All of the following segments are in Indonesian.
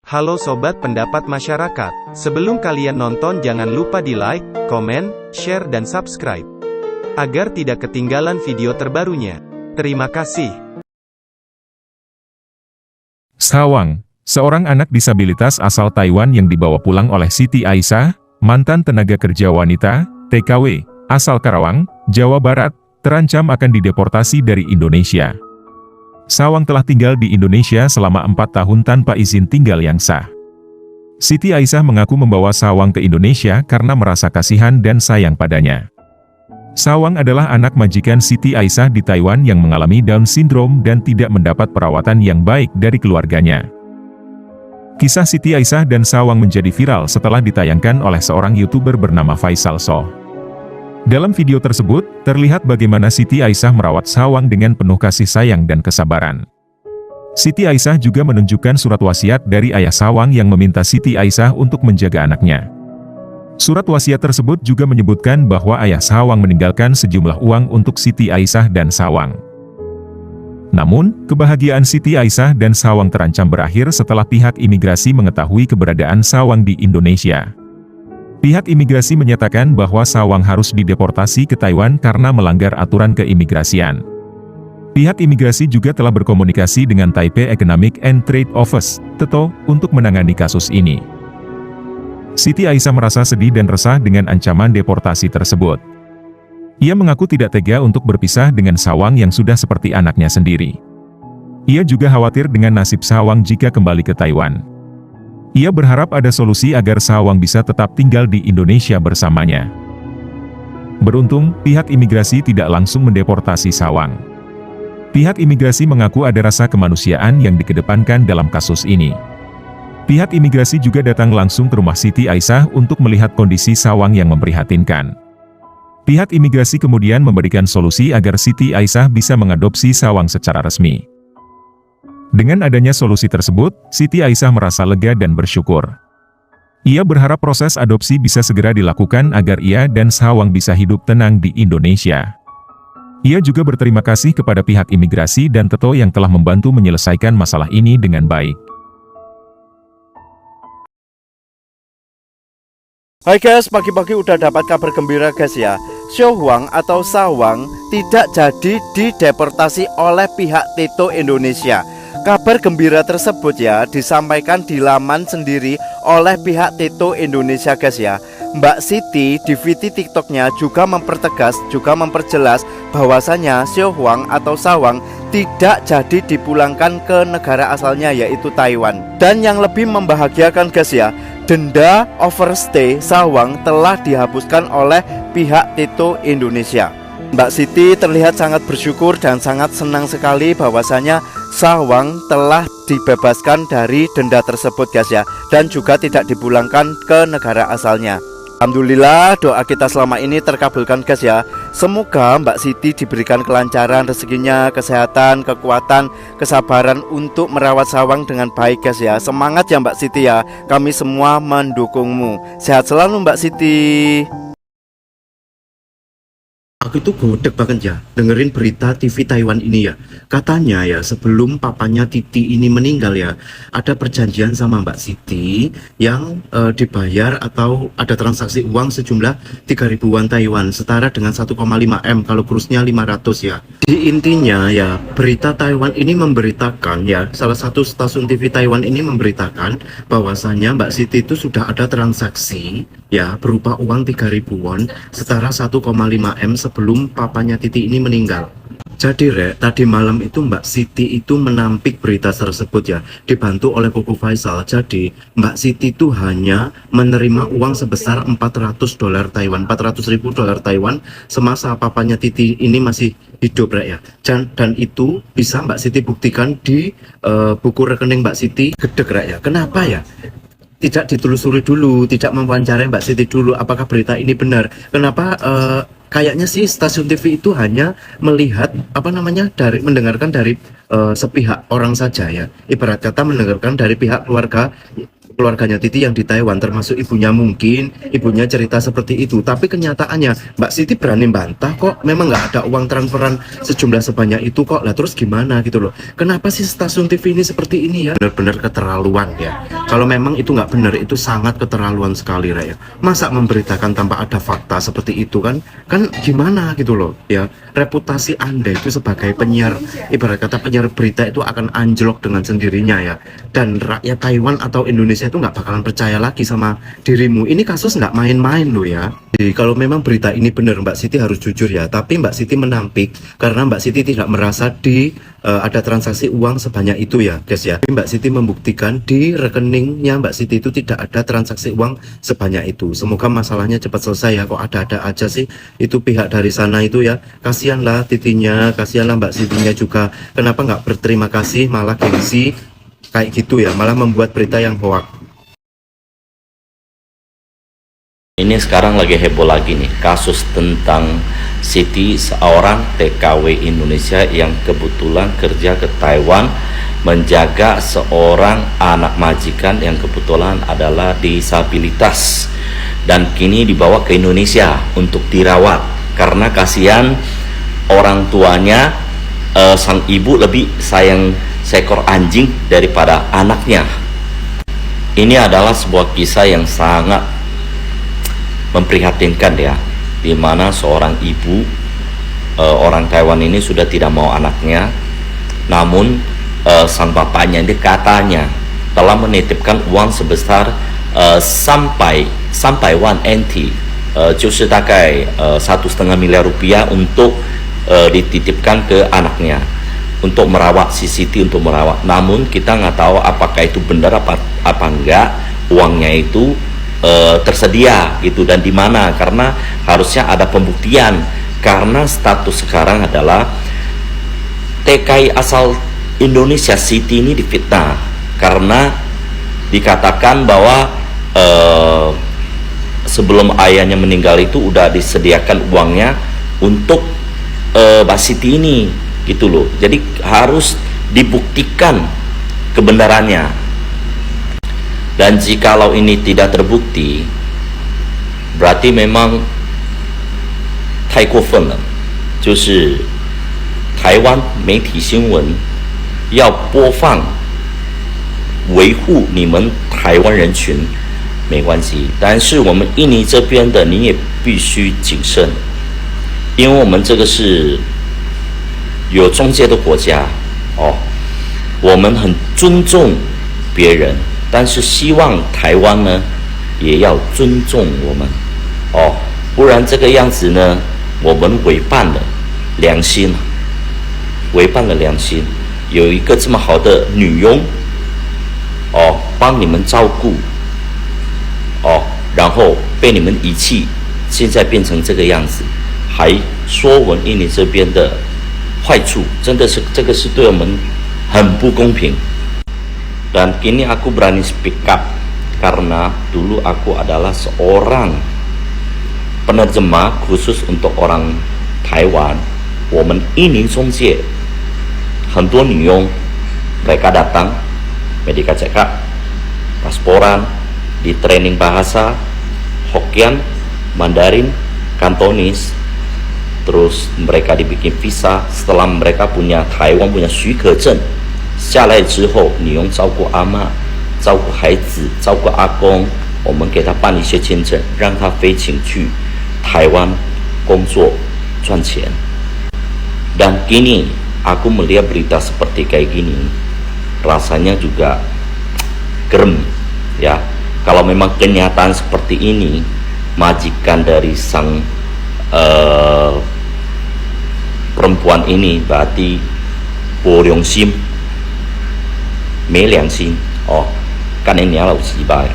Halo Sobat Pendapat Masyarakat, sebelum kalian nonton jangan lupa di like, komen, share dan subscribe, agar tidak ketinggalan video terbarunya. Terima kasih. Sawang, seorang anak disabilitas asal Taiwan yang dibawa pulang oleh Siti Aisyah, mantan tenaga kerja wanita, TKW, asal Karawang, Jawa Barat, terancam akan dideportasi dari Indonesia. Sawang telah tinggal di Indonesia selama 4 tahun tanpa izin tinggal yang sah. Siti Aisyah mengaku membawa Sawang ke Indonesia karena merasa kasihan dan sayang padanya. Sawang adalah anak majikan Siti Aisyah di Taiwan yang mengalami Down syndrome dan tidak mendapat perawatan yang baik dari keluarganya. Kisah Siti Aisyah dan Sawang menjadi viral setelah ditayangkan oleh seorang YouTuber bernama Faisal Soh. Dalam video tersebut, terlihat bagaimana Siti Aisyah merawat Sawang dengan penuh kasih sayang dan kesabaran. Siti Aisyah juga menunjukkan surat wasiat dari ayah Sawang yang meminta Siti Aisyah untuk menjaga anaknya. Surat wasiat tersebut juga menyebutkan bahwa ayah Sawang meninggalkan sejumlah uang untuk Siti Aisyah dan Sawang. Namun, kebahagiaan Siti Aisyah dan Sawang terancam berakhir setelah pihak imigrasi mengetahui keberadaan Sawang di Indonesia. Pihak imigrasi menyatakan bahwa Sawang harus dideportasi ke Taiwan karena melanggar aturan keimigrasian. Pihak imigrasi juga telah berkomunikasi dengan Taipei Economic and Trade Office, TETO, untuk menangani kasus ini. Siti Aisyah merasa sedih dan resah dengan ancaman deportasi tersebut. Ia mengaku tidak tega untuk berpisah dengan Sawang yang sudah seperti anaknya sendiri. Ia juga khawatir dengan nasib Sawang jika kembali ke Taiwan. Ia berharap ada solusi agar Sawang bisa tetap tinggal di Indonesia bersamanya. Beruntung, pihak imigrasi tidak langsung mendeportasi Sawang. Pihak imigrasi mengaku ada rasa kemanusiaan yang dikedepankan dalam kasus ini. Pihak imigrasi juga datang langsung ke rumah Siti Aisyah untuk melihat kondisi Sawang yang memprihatinkan. Pihak imigrasi kemudian memberikan solusi agar Siti Aisyah bisa mengadopsi Sawang secara resmi. Dengan adanya solusi tersebut, Siti Aisyah merasa lega dan bersyukur. Ia berharap proses adopsi bisa segera dilakukan agar ia dan Sawang bisa hidup tenang di Indonesia. Ia juga berterima kasih kepada pihak imigrasi dan TETO yang telah membantu menyelesaikan masalah ini dengan baik. Hai guys, pagi-pagi udah dapat kabar gembira guys ya. Syohuang atau Sawang tidak jadi dideportasi oleh pihak TETO Indonesia. Kabar gembira tersebut ya disampaikan di laman sendiri oleh pihak TETO Indonesia guys ya. Mbak Siti di VT TikToknya juga mempertegas, juga memperjelas bahwasanya Syohuang atau Sawang tidak jadi dipulangkan ke negara asalnya yaitu Taiwan. Dan yang lebih membahagiakan guys ya, denda overstay Sawang telah dihapuskan oleh pihak TETO Indonesia. Mbak Siti terlihat sangat bersyukur dan sangat senang sekali bahwasanya Sawang telah dibebaskan dari denda tersebut guys ya, dan juga tidak dipulangkan ke negara asalnya. Alhamdulillah, doa kita selama ini terkabulkan guys ya. Semoga Mbak Siti diberikan kelancaran rezekinya, kesehatan, kekuatan, kesabaran untuk merawat Sawang dengan baik guys ya. Semangat ya Mbak Siti ya, kami semua mendukungmu. Sehat selalu Mbak Siti. Aku itu godek banget ya dengerin berita TV Taiwan ini ya. Katanya ya sebelum papanya Titi ini meninggal ya, ada perjanjian sama Mbak Siti yang dibayar atau ada transaksi uang sejumlah 3.000-an Taiwan, setara dengan 1,5 M kalau kursnya 500 ya. Di intinya ya, berita Taiwan ini memberitakan ya, salah satu stasiun TV Taiwan ini memberitakan bahwasanya Mbak Siti itu sudah ada transaksi ya berupa uang 3.000 won setara 1,5 M sebelum papanya Titi ini meninggal. Jadi Rek, tadi malam itu Mbak Siti itu menampik berita tersebut ya, dibantu oleh Koko Faisal. Jadi Mbak Siti itu hanya menerima uang sebesar 400 dolar Taiwan, 400.000 dolar Taiwan semasa papanya Titi ini masih hidup Rek ya. Dan itu bisa Mbak Siti buktikan di buku rekening Mbak Siti gedeg Rek ya. Kenapa ya? Tidak ditelusuri dulu, tidak mewawancarai Mbak Siti dulu apakah berita ini benar. Kenapa kayaknya sih stasiun TV itu hanya melihat dari mendengarkan dari sepihak orang saja ya. Ibarat kata mendengarkan dari pihak keluarga keluarganya Titi yang di Taiwan, termasuk ibunya, mungkin ibunya cerita seperti itu. Tapi kenyataannya Mbak Siti berani bantah kok, memang nggak ada uang transferan sejumlah sebanyak itu kok. Lah terus gimana gitu loh, kenapa sih stasiun TV ini seperti ini ya? Benar-benar keterlaluan ya. Kalau memang itu nggak benar, itu sangat keterlaluan sekali Raya. Masa memberitakan tanpa ada fakta seperti itu kan gimana gitu loh ya. Reputasi Anda itu sebagai penyiar, ibarat kata penyiar berita itu akan anjlok dengan sendirinya ya. Dan rakyat Taiwan atau Indonesia itu nggak bakalan percaya lagi sama dirimu. Ini kasus nggak main-main loh ya. Jadi kalau memang berita ini benar, Mbak Siti harus jujur ya. Tapi Mbak Siti menampik karena Mbak Siti tidak merasa ada transaksi uang sebanyak itu ya guys ya. Mbak Siti membuktikan di rekeningnya Mbak Siti itu tidak ada transaksi uang sebanyak itu. Semoga masalahnya cepat selesai ya. Kok ada-ada aja sih itu pihak dari sana itu ya. Kasihanlah Titinya, kasihanlah Mbak Sitinya juga. Kenapa nggak berterima kasih, malah gengsi kayak gitu ya, malah membuat berita yang hoak. Ini sekarang lagi heboh lagi nih, kasus tentang Siti, seorang TKW Indonesia yang kebetulan kerja ke Taiwan menjaga seorang anak majikan yang kebetulan adalah disabilitas, dan kini dibawa ke Indonesia untuk dirawat karena kasihan orang tuanya. Sang ibu lebih sayang seekor anjing daripada anaknya. Ini adalah sebuah kisah yang sangat memprihatinkan ya, dimana seorang ibu orang Taiwan ini sudah tidak mau anaknya, namun sang bapaknya ini katanya telah menitipkan uang sebesar sampai 1 NT, 就是大概1,5 miliar rupiah untuk dititipkan ke anaknya untuk merawat si Siti, untuk merawat. Namun kita nggak tahu apakah itu benar apa enggak uangnya itu tersedia gitu, dan di mana, karena harusnya ada pembuktian. Karena status sekarang adalah TKI asal Indonesia Siti ini difitnah karena dikatakan bahwa sebelum ayahnya meninggal itu udah disediakan uangnya untuk Mbak Siti ini gitu loh. Jadi harus dibuktikan kebenarannya. Dan jikalau ini tidak terbukti, berarti memang 太过分了，就是台湾媒体新闻要播放维护你们台湾人群没关系，但是我们印尼这边的你也必须谨慎，因为我们这个是有中介的国家哦，我们很尊重别人，但是希望台湾呢也要尊重我们哦，不然这个样子呢，我们违反了良心，违反了良心。有一个这么好的女佣哦，帮你们照顾哦，然后被你们遗弃，现在变成这个样子，还说我们印尼这边的坏处，真的是这个是对我们很不公平。Dan kini aku berani speak up karena dulu aku adalah seorang penerjemah khusus untuk orang Taiwan. 我们印尼中介很多女佣 mereka datang, medical check up, pasporan, di training bahasa Hokkien, Mandarin, Kantonis, terus mereka dibikin visa. Setelah mereka punya Taiwan punya 许可证下来之后，女佣照顾阿嬷，照顾孩子，照顾阿公，我们给他办一些签证，让他飞请去台湾工作赚钱。Dan kini aku melihat berita seperti kayak gini, rasanya juga gerem ya. Kalau memang kenyataan seperti ini, majikan dari sang perempuan ini berarti 不良心，没良心哦，干你娘老鸡巴呀！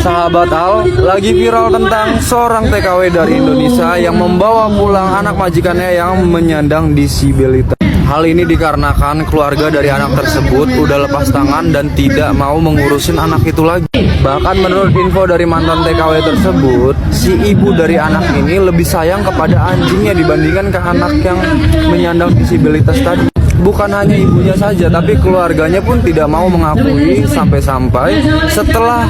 Sahabat Al, lagi viral tentang seorang TKW dari Indonesia yang membawa pulang anak majikannya yang menyandang disabilitas. Hal ini dikarenakan keluarga dari anak tersebut udah lepas tangan dan tidak mau mengurusin anak itu lagi. Bahkan menurut info dari mantan TKW tersebut, si ibu dari anak ini lebih sayang kepada anjingnya dibandingkan ke anak yang menyandang disabilitas tadi. bukan hanya ibunya saja, tapi keluarganya pun tidak mau mengakui sampai-sampai setelah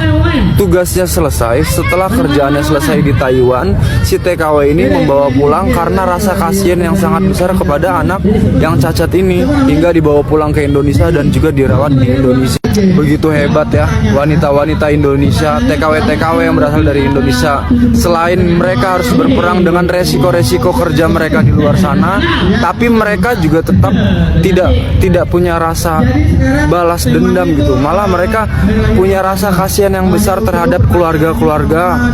tugasnya selesai, setelah kerjaannya selesai di Taiwan, si TKW ini membawa pulang karena rasa kasihan yang sangat besar kepada anak yang cacat ini, hingga dibawa pulang ke Indonesia dan juga dirawat di Indonesia. Begitu hebat ya wanita-wanita Indonesia, TKW-TKW yang berasal dari Indonesia. Selain mereka harus berperang dengan resiko-resiko kerja mereka di luar sana, tapi mereka juga tetap tidak punya rasa balas dendam gitu. Malah mereka punya rasa kasihan yang besar terhadap keluarga-keluarga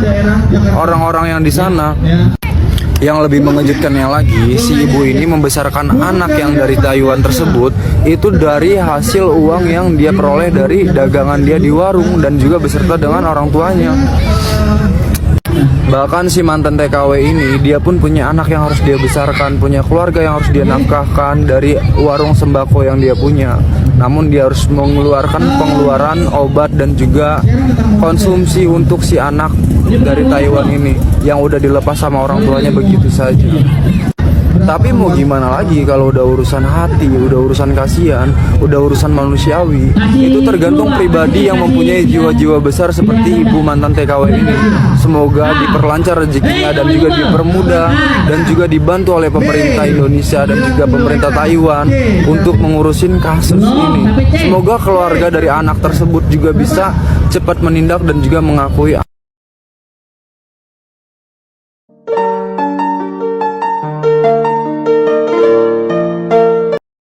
orang-orang yang di sana. Yang lebih mengejutkannya lagi, si ibu ini membesarkan anak yang dari Taiwan tersebut itu dari hasil uang yang dia peroleh dari dagangan dia di warung dan juga beserta dengan orang tuanya. Bahkan si mantan TKW ini, dia pun punya anak yang harus dia besarkan, punya keluarga yang harus dia nafkahkan dari warung sembako yang dia punya. Namun dia harus mengeluarkan pengeluaran obat dan juga konsumsi untuk si anak dari Taiwan ini yang udah dilepas sama orang tuanya begitu saja. Tapi mau gimana lagi kalau udah urusan hati, udah urusan kasihan, udah urusan manusiawi, itu tergantung pribadi yang mempunyai jiwa-jiwa besar seperti ibu mantan TKW ini. Semoga diperlancar rezekinya dan juga dipermudah dan juga dibantu oleh pemerintah Indonesia dan juga pemerintah Taiwan untuk mengurusin kasus ini. Semoga keluarga dari anak tersebut juga bisa cepat menindak dan juga mengakui